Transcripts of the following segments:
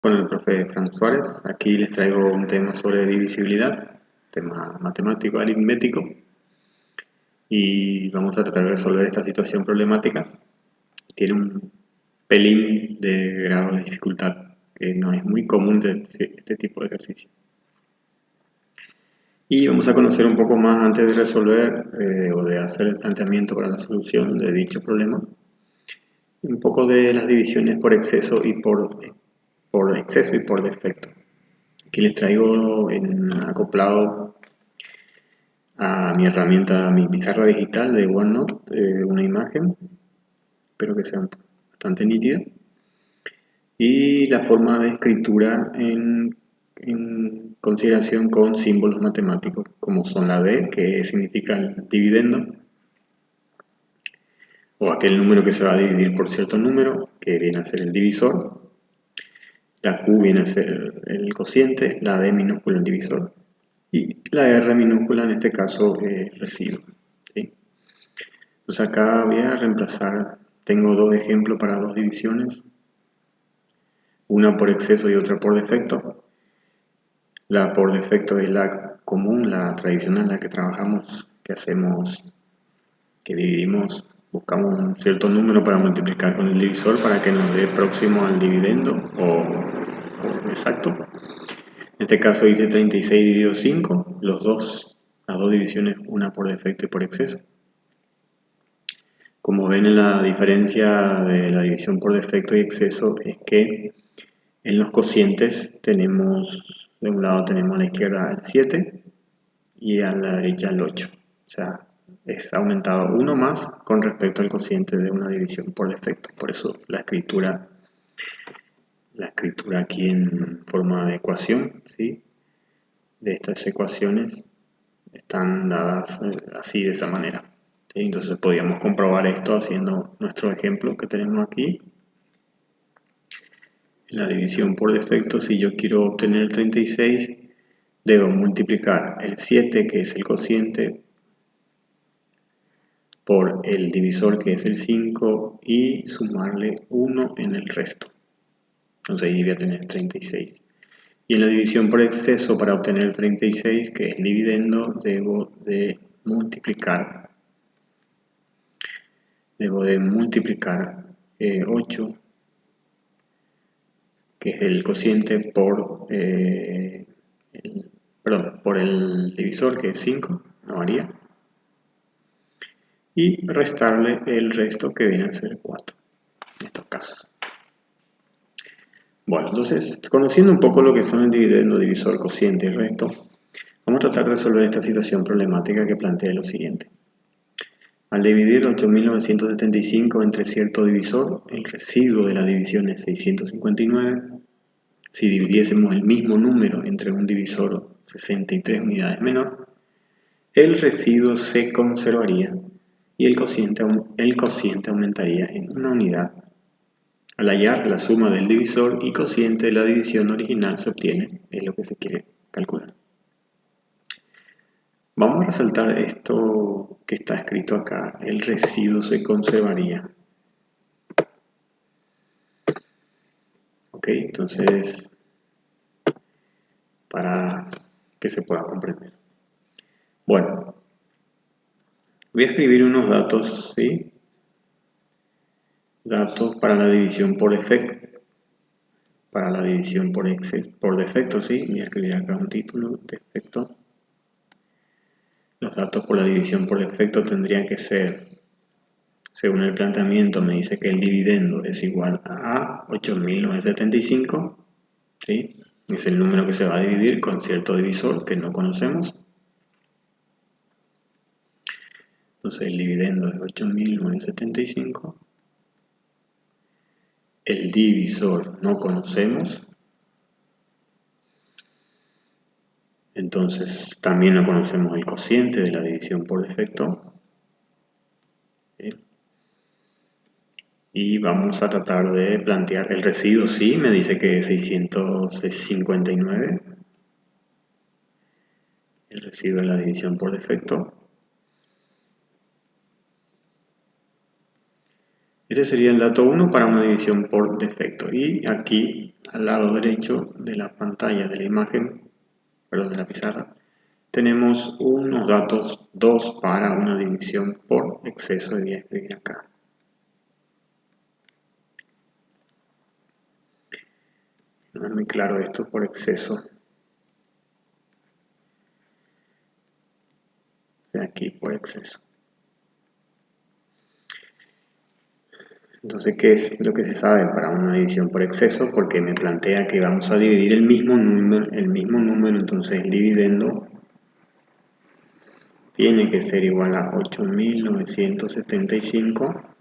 Con el profe Fran Suárez. Aquí les traigo un tema sobre divisibilidad, tema matemático, aritmético, y vamos a tratar de resolver esta situación problemática. Tiene un pelín de grado de dificultad que no es muy común de este tipo de ejercicio. Y vamos a conocer un poco más antes de resolver o de hacer el planteamiento para la solución de dicho problema, un poco de las divisiones por exceso y por exceso y por defecto. Aquí les traigo acoplado a mi herramienta, a mi pizarra digital de OneNote, una imagen, espero que sea bastante nítida, y la forma de escritura en consideración con símbolos matemáticos, como son la D, que significa el dividendo, o aquel número que se va a dividir por cierto número, que viene a ser el divisor, la Q viene a ser el cociente, la D minúscula el divisor, y la R minúscula en este caso residuo. ¿Sí? Entonces acá voy a reemplazar, tengo dos ejemplos para dos divisiones, una por exceso y otra por defecto. La por defecto es la común, la tradicional, la que trabajamos, que hacemos, que dividimos, buscamos un cierto número para multiplicar con el divisor para que nos dé próximo al dividendo o exacto. En este caso hice 36 dividido 5, las dos divisiones, una por defecto y por exceso. Como ven, la diferencia de la división por defecto y exceso es que en los cocientes tenemos, de un lado tenemos a la izquierda el 7 y a la derecha el 8. O sea, es aumentado uno más con respecto al cociente de una división por defecto. Por eso la escritura aquí en forma de ecuación, ¿sí? De estas ecuaciones están dadas así, de esa manera. ¿Sí? Entonces podríamos comprobar esto haciendo nuestro ejemplo que tenemos aquí. La división por defecto, si yo quiero obtener 36, debo multiplicar el 7, que es el cociente, por el divisor, que es el 5, y sumarle 1 en el resto. Entonces ahí voy a tener 36. Y en la división por exceso, para obtener 36, que es el dividendo, debo de multiplicar 8, que es el cociente, por el divisor, que es 5, no varía, y restarle el resto, que viene a ser 4 en estos casos. Bueno, entonces, conociendo un poco lo que son el dividendo, divisor, cociente y resto, vamos a tratar de resolver esta situación problemática que plantea lo siguiente. Al dividir 8.975 entre cierto divisor, el residuo de la división es 659. Si dividiésemos el mismo número entre un divisor 63 unidades menor, el residuo se conservaría y el cociente aumentaría en una unidad. Al hallar la suma del divisor y cociente de la división original se obtiene, es lo que se quiere calcular. Vamos a resaltar esto que está escrito acá, el residuo se conservaría. Ok, entonces, para que se pueda comprender. Bueno, voy a escribir unos datos, ¿sí? Datos para la división por defecto. Para la división por defecto, ¿sí? Voy a escribir acá un título, defecto. Los datos por la división por defecto tendrían que ser, según el planteamiento, me dice que el dividendo es igual a 8.975, ¿sí? Es el número que se va a dividir con cierto divisor que no conocemos. Entonces el dividendo es 8.975. El divisor no conocemos. Entonces también no conocemos el cociente de la división por defecto. ¿Sí? Y vamos a tratar de plantear el residuo. Sí, me dice que es 659. El residuo de la división por defecto. Este sería el dato 1 para una división por defecto. Y aquí, al lado derecho de la pantalla de la imagen, perdón, de la pizarra, tenemos unos datos 2 para una división por exceso. Y voy a escribir acá. No es muy claro esto por exceso. O sea, aquí por exceso. Entonces, ¿qué es lo que se sabe para una división por exceso? Porque me plantea que vamos a dividir el mismo número, entonces el dividendo tiene que ser igual a 8.975.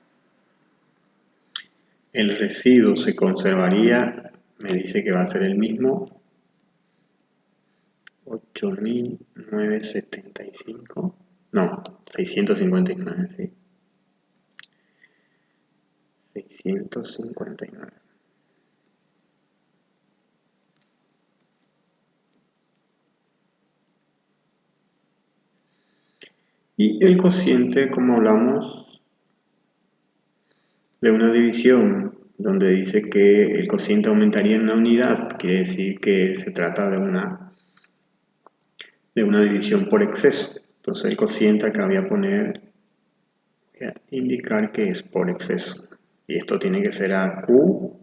El residuo se conservaría, me dice que va a ser el mismo, 8.975, no, 659, sí. 659. Y el cociente, como hablamos de una división donde dice que el cociente aumentaría en una unidad, quiere decir que se trata de una división por exceso. Entonces el cociente acá voy a indicar que es por exceso. Y esto tiene que ser a Q,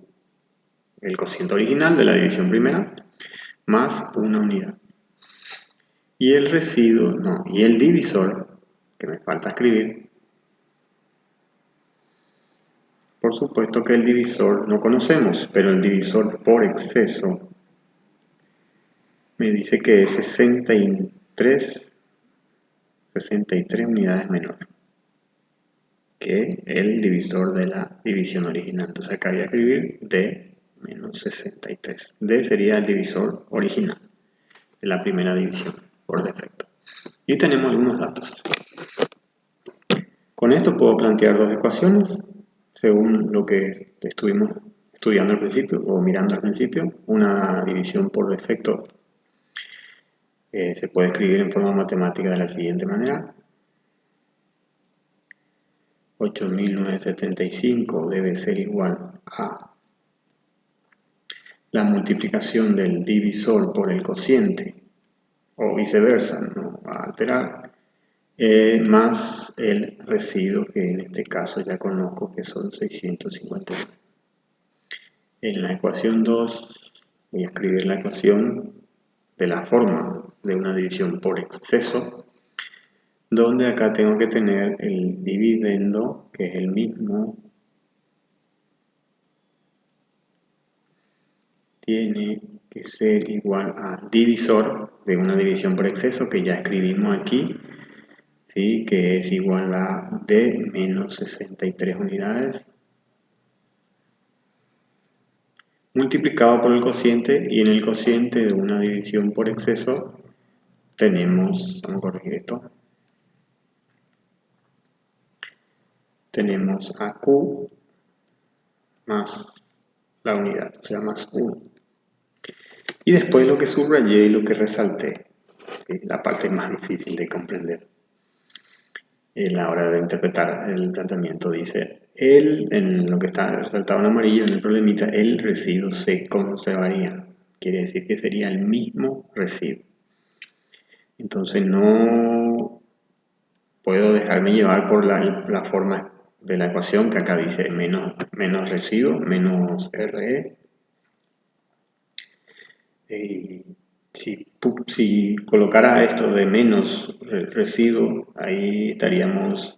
el cociente original de la división primera, más una unidad. Y el residuo, no, y el divisor, que me falta escribir. Por supuesto que el divisor no conocemos, pero el divisor por exceso me dice que es 63 unidades menor que el divisor de la división original. Entonces acá voy a escribir D menos 63. D sería el divisor original de la primera división por defecto. Y tenemos algunos datos. Con esto puedo plantear dos ecuaciones según lo que estuvimos estudiando al principio o mirando al principio. Una división por defecto se puede escribir en forma matemática de la siguiente manera. 8.975 debe ser igual a la multiplicación del divisor por el cociente, o viceversa, no va a alterar, más el residuo, que en este caso ya conozco que son 659. En la ecuación 2 voy a escribir la ecuación de la forma de una división por exceso, donde acá tengo que tener el dividendo, que es el mismo, tiene que ser igual al divisor de una división por exceso que ya escribimos aquí, ¿sí? Que es igual a D menos 63 unidades multiplicado por el cociente, y en el cociente de una división por exceso tenemos, vamos a corregir esto, tenemos a Q más la unidad, o sea, más 1. Y después lo que subrayé y lo que resalté, ¿sí? La parte más difícil de comprender a la hora de interpretar el planteamiento, dice, en lo que está resaltado en amarillo en el problemita, el residuo se conservaría. Quiere decir que sería el mismo residuo. Entonces no puedo dejarme llevar por la forma de la ecuación que acá dice menos residuo, menos RE. Si colocara esto de menos residuo, ahí estaríamos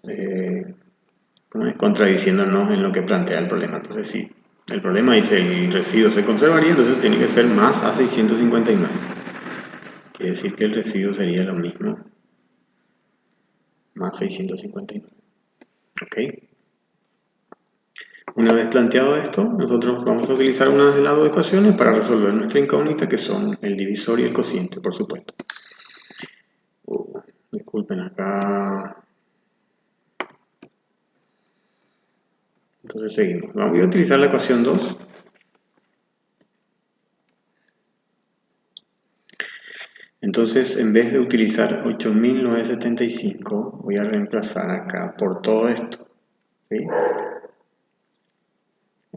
contradiciéndonos en lo que plantea el problema. Entonces, sí, el problema dice el residuo se conservaría, entonces tiene que ser más a 659. Quiere decir que el residuo sería lo mismo, más 659. ¿Ok? Una vez planteado esto, nosotros vamos a utilizar una de las dos ecuaciones para resolver nuestra incógnita, que son el divisor y el cociente, por supuesto. Disculpen acá. Entonces seguimos. Voy a utilizar la ecuación 2. Entonces, en vez de utilizar 8.975, voy a reemplazar acá por todo esto, ¿sí?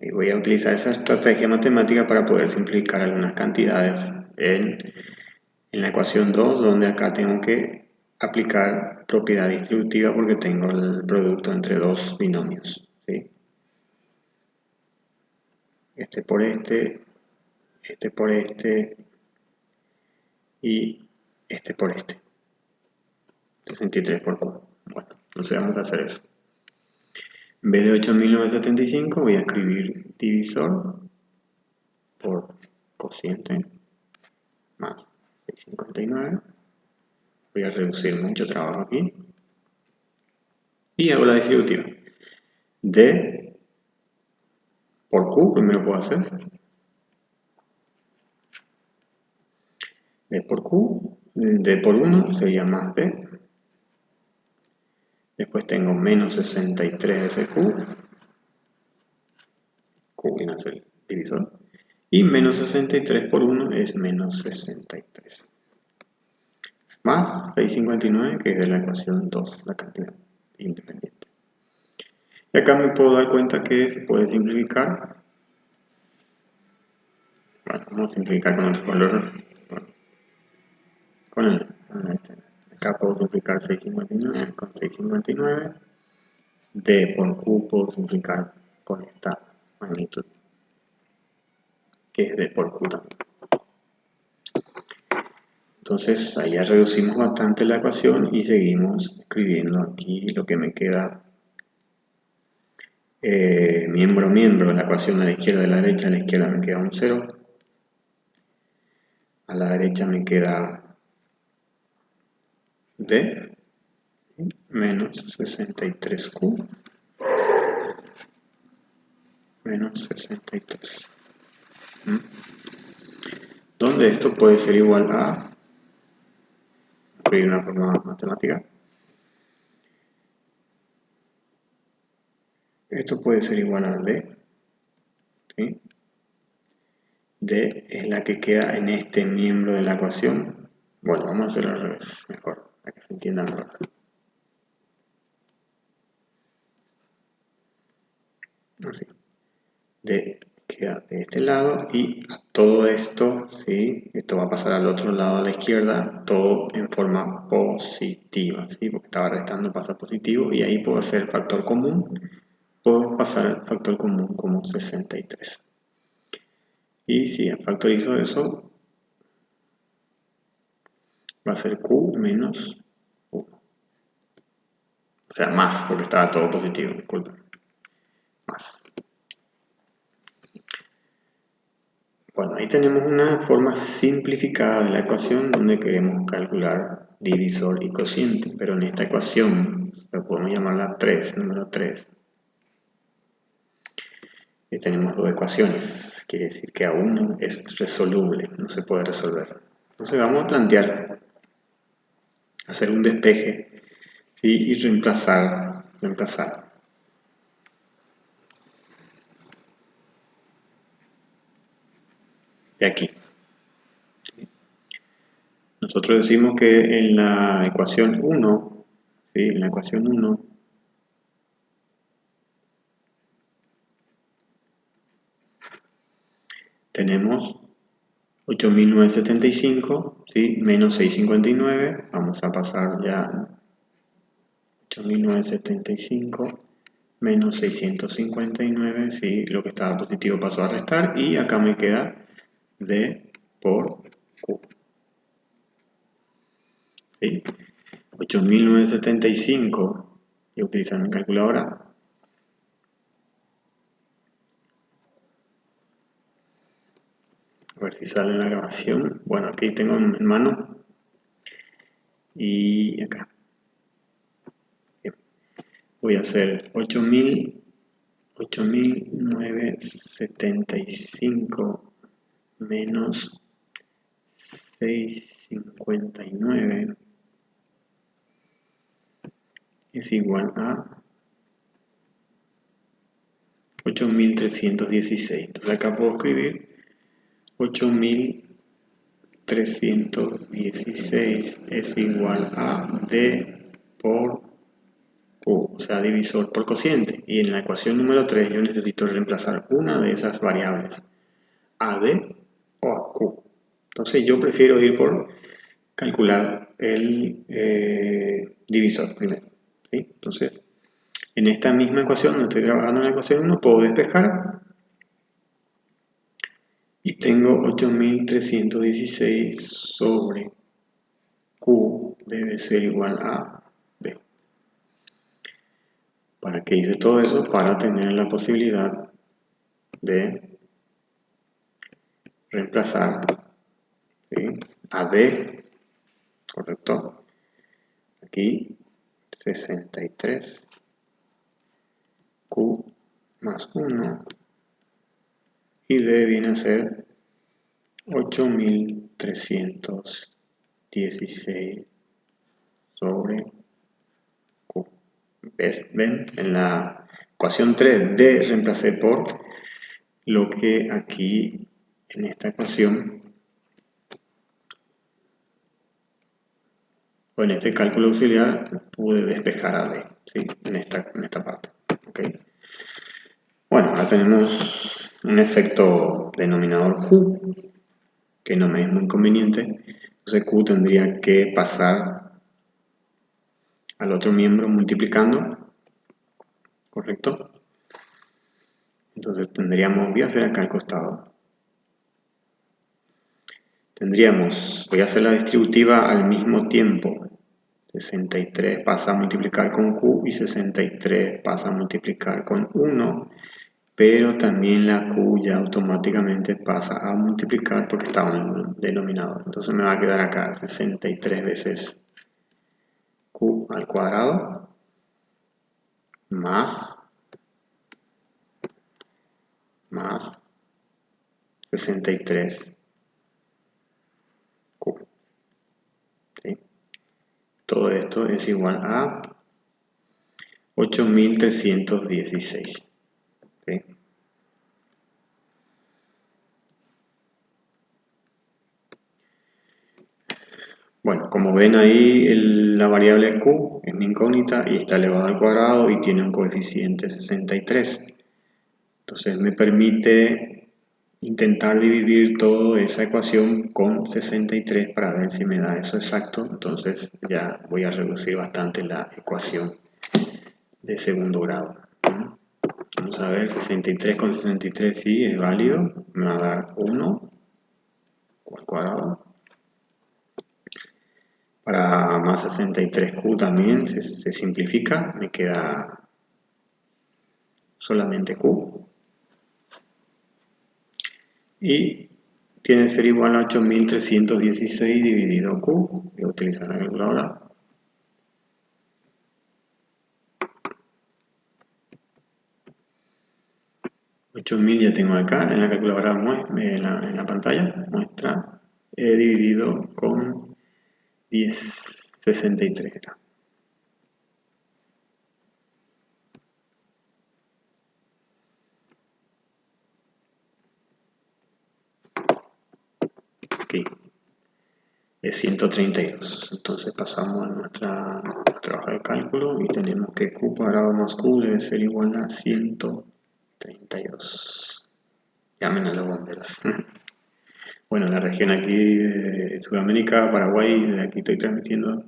Y voy a utilizar esa estrategia matemática para poder simplificar algunas cantidades en la ecuación 2, donde acá tengo que aplicar propiedad distributiva porque tengo el producto entre dos binomios, ¿sí? Este por este por este y este por este. 63 por Q. Bueno, entonces vamos a hacer eso. En vez de 8.975 voy a escribir divisor por cociente más 659. Voy a reducir mucho trabajo aquí. Y hago la distributiva. D por Q, primero puedo hacer. D por Q, D por 1 sería más D. Después tengo menos 63 de ese Q. Q viene a ser el divisor. Y menos 63 por 1 es menos 63. Más 659, que es de la ecuación 2, la cantidad independiente. Y acá me puedo dar cuenta que se puede simplificar. Bueno, vamos a simplificar con otro color. Bueno, con este. Acá puedo simplificar 659 con 659. D por Q puedo simplificar con esta magnitud, que es D por Q también. Entonces ahí ya reducimos bastante la ecuación y seguimos escribiendo aquí lo que me queda miembro a miembro, la ecuación a la izquierda, a la derecha, a la izquierda me queda un 0, a la derecha me queda D menos 63Q menos 63. Donde esto puede ser igual a, escribir una forma matemática, esto puede ser igual a D, ¿sí? D es la que queda en este miembro de la ecuación. Bueno, vamos a hacerlo al revés, mejor, para que se entienda mejor. Así. D queda de este lado y todo esto, ¿sí? Esto va a pasar al otro lado a la izquierda, todo en forma positiva, ¿sí? Porque estaba restando, pasa positivo y ahí puedo hacer factor común, puedo pasar el factor común como 63. Y si factorizo eso, va a ser Q menos 1. O sea, más, porque estaba todo positivo, disculpen. Más. Bueno, ahí tenemos una forma simplificada de la ecuación donde queremos calcular divisor y cociente, pero en esta ecuación, la podemos llamarla 3, número 3, y tenemos dos ecuaciones, quiere decir que aún no es resoluble, no se puede resolver. Entonces vamos a plantear, hacer un despeje, ¿sí? Y reemplazar de aquí. Nosotros decimos que en la ecuación 1, ¿sí? En la ecuación 1, tenemos 8.975, ¿sí? Menos 659, vamos a pasar ya 8.975 menos 659, ¿sí? Lo que estaba positivo pasó a restar y acá me queda D por Q, ¿sí? 8.975, voy a utilizar mi calculadora. A ver si sale la grabación. Bueno, aquí tengo en mano. Y acá. Bien. Voy a hacer 8.975 menos 659 es igual a 8.316. Entonces acá puedo escribir 8.316 es igual a D por Q, o sea, divisor por cociente. Y en la ecuación número 3 yo necesito reemplazar una de esas variables, a D o a Q. Entonces yo prefiero ir por calcular el divisor primero. ¿Sí? Entonces, en esta misma ecuación, no estoy trabajando en la ecuación 1, puedo despejar y tengo 8316 sobre Q debe ser igual a B. ¿Para qué hice todo eso? Para tener la posibilidad de reemplazar, ¿sí?, a D, correcto, aquí 63, Q más 1, y D viene a ser 8316 sobre Q. ¿Ven? En la ecuación 3 D reemplacé por lo que aquí en esta ecuación, o en este cálculo auxiliar, pude despejar a D, ¿sí?, en esta parte. ¿Okay? Bueno, ahora tenemos un efecto denominador Q, que no me es muy conveniente. Entonces Q tendría que pasar al otro miembro multiplicando, ¿correcto? Entonces tendríamos, voy a hacer acá al costado, tendríamos, voy a hacer la distributiva al mismo tiempo. 63 pasa a multiplicar con Q y 63 pasa a multiplicar con 1, pero también la Q ya automáticamente pasa a multiplicar porque estaba en el denominador. Entonces me va a quedar acá 63 veces Q al cuadrado más 63 Q. ¿Sí? Todo esto es igual a 8316. ¿Sí? Bueno, como ven ahí, la variable Q es una incógnita y está elevada al cuadrado y tiene un coeficiente 63. Entonces me permite intentar dividir toda esa ecuación con 63 para ver si me da eso exacto. Entonces ya voy a reducir bastante la ecuación de segundo grado. Vamos a ver, 63 con 63 sí es válido, me va a dar 1 al cuadrado. Para más 63Q también se simplifica, me queda solamente Q. Y tiene que ser igual a 8316 dividido Q. Voy a utilizar la calculadora. 8000 ya tengo acá en la calculadora, en la pantalla, muestra, dividido con 1063. Aquí es 132. Entonces pasamos a nuestra hoja de cálculo y tenemos que Q cuadrado más Q debe ser igual a 132. Llamen a los bomberos. Bueno, la región aquí de Sudamérica, Paraguay, de aquí estoy transmitiendo,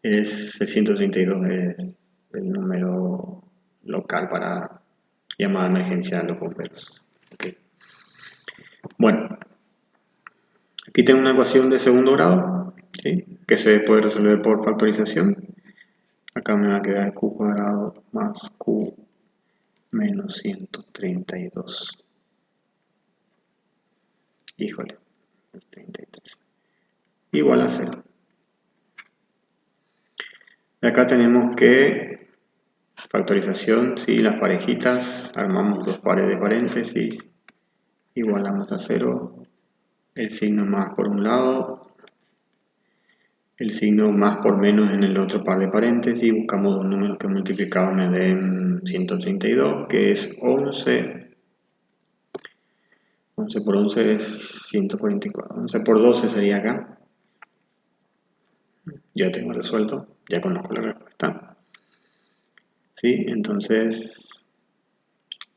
es el 132, es el número local para llamada de emergencia a los bomberos. Okay. Bueno, aquí tengo una ecuación de segundo grado, ¿sí?, que se puede resolver por factorización. Acá me va a quedar Q cuadrado más Q menos 132. Híjole, 33. Igual a 0. Acá tenemos que factorización, sí, las parejitas, armamos dos pares de paréntesis, igualamos a 0, el signo más por un lado, el signo más por menos en el otro par de paréntesis, buscamos dos números que multiplicados me den 132, que es 11. 11 por 11 es 144, 11 por 12 sería acá. Ya tengo resuelto, ya conozco la respuesta. ¿sí? Entonces,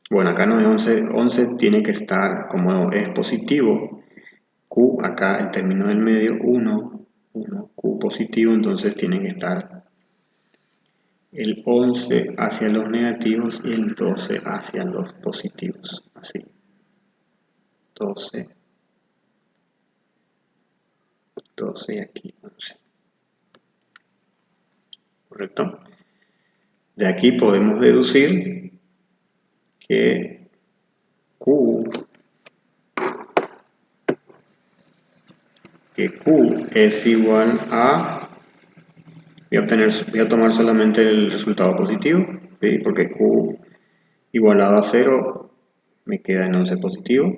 bueno, acá no es 11, 11 tiene que estar, como es positivo, Q, acá el término del medio, 1, Q positivo, entonces tienen que estar el 11 hacia los negativos y el 12 hacia los positivos, así, 12, 12 y aquí 11, ¿correcto? De aquí podemos deducir que Q, es igual a, voy a tomar solamente el resultado positivo, ¿sí? Porque Q igualado a 0 me queda en 11 positivo,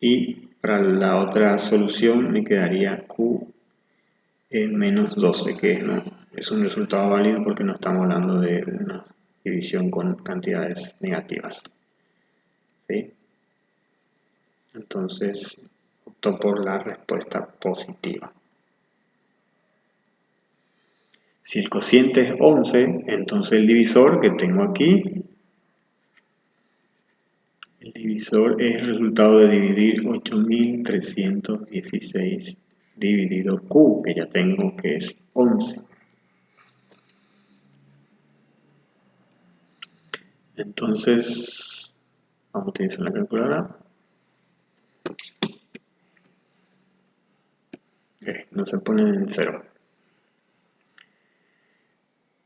y para la otra solución me quedaría Q en menos 12, que no, es un resultado válido porque no estamos hablando de una división con cantidades negativas, ¿sí? Entonces opto por la respuesta positiva. Si el cociente es 11, entonces el divisor que tengo aquí, el divisor es el resultado de dividir 8316 dividido Q, que ya tengo que es 11. Entonces, vamos a utilizar la calculadora. Okay, no se pone en 0.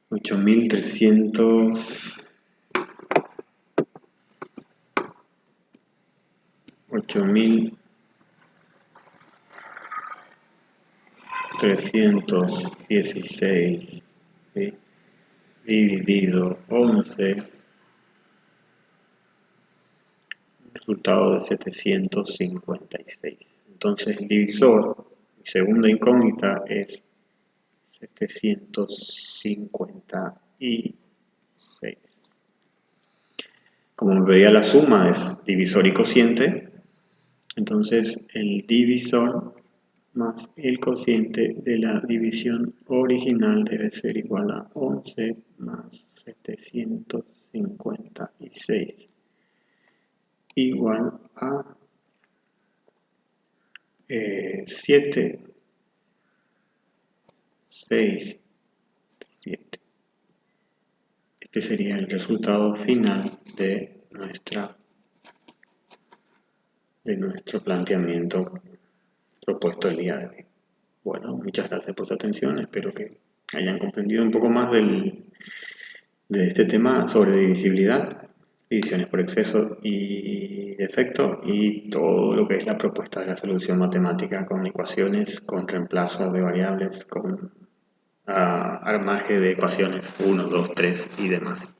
8300... 8316, ¿sí? Dividido 11, resultado de 756. Entonces el divisor, mi segunda incógnita, es 756. Como me pedía la suma es divisor y cociente, entonces el divisor más el cociente de la división original debe ser igual a 11 más 756 igual a 7, 6, 7. Este sería el resultado final de nuestro planteamiento propuesto el día de hoy. Bueno, muchas gracias por su atención, espero que hayan comprendido un poco más de este tema sobre divisibilidad, divisiones por exceso y defecto, y todo lo que es la propuesta de la solución matemática con ecuaciones, con reemplazo de variables, con armaje de ecuaciones 1, 2, 3 y demás.